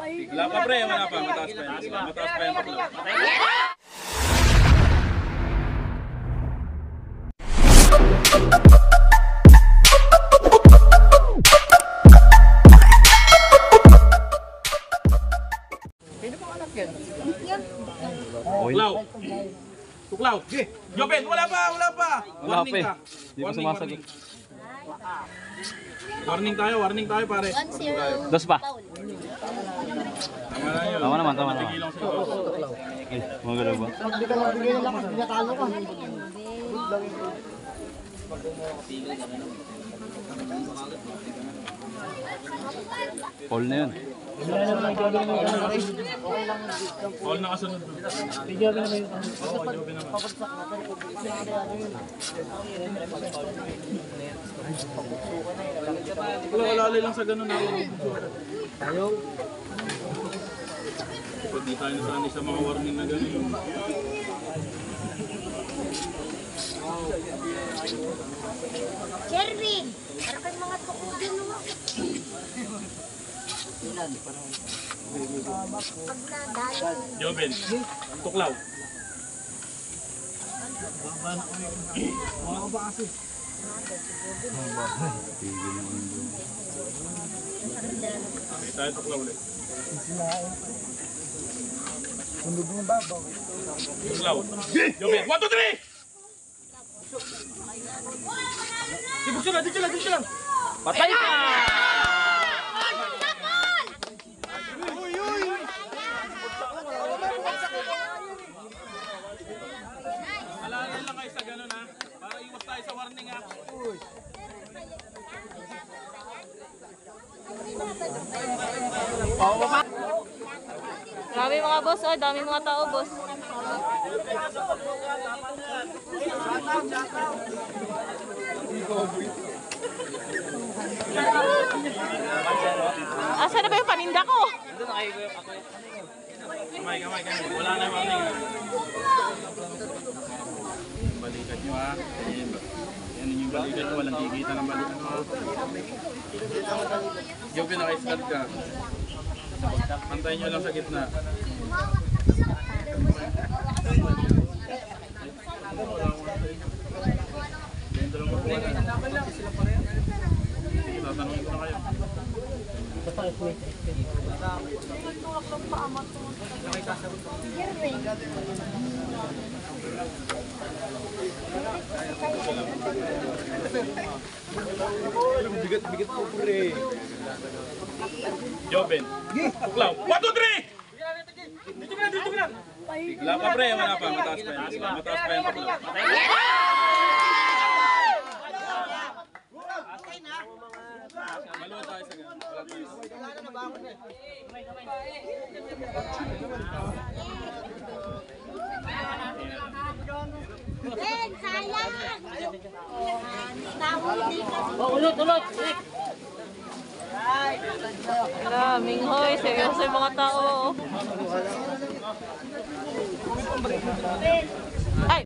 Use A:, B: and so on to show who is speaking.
A: Wala pa pre, wala pa. Mataas pa yan. Mataas pa yan.
B: Sino pang anak yan?
A: Tuklaw. Tuklaw. Joben, wala pa, wala pa. Warning ka.
C: Sumasagot.
A: Warning tayo pare.
D: 1-0.
C: Dos pa.
A: Tama na yun.
C: Tama naman.
A: Tigil lang sa'yo.
C: Eh, magalaw ba?
B: Hindi ka lang bigyan lang kasi tinatalo ka.
C: Call na yun.
A: All nakasunod.
B: Bigyan naman yung
A: Oo, Joben naman. Wala lang sa ganun ako.
B: tayo.
A: Pag di tayo nasanay sa mga warning na ganun.
D: Jervin! Para kay mga tukudin mo. Pag nadalo.
A: Joben, tuklaw. Okay, tayo tuklaw ulit.
B: Sunog mo babaw.
A: Tuklaw. Joben, 1, 2, 3! Dito lang.
C: Patay ka!
A: Alalay lang kayo sa ganun ha. Para iwas tayo sa warning ha.
E: Dami mga boss, oh, dami mga tao, boss. Asa na ba yung paninda ko?
A: Kamay. Wala na yung warning ha. Balikat nyo ha. Yan yung balikat nyo. Walang kikita ng balikat nyo. Yung pinaka-start ka. Pantayin nyo lang sa gitna. Dentro lang makuha na. Sige, tatanungin ko na kayo.
B: Bigat po pre.
A: Joben. Tuklaw. 1, 2, 3! Dito ka na. Wala pa pre, wala pa. Mataas pa yan. Mataas pa yan. Maluwa tayo sa ganun. Wala tayo.
D: Ben, sayang! Nahuli kasi.
B: Ulot.
E: Wala, Minghoy, seryoso yung mga tao, oh. Ay!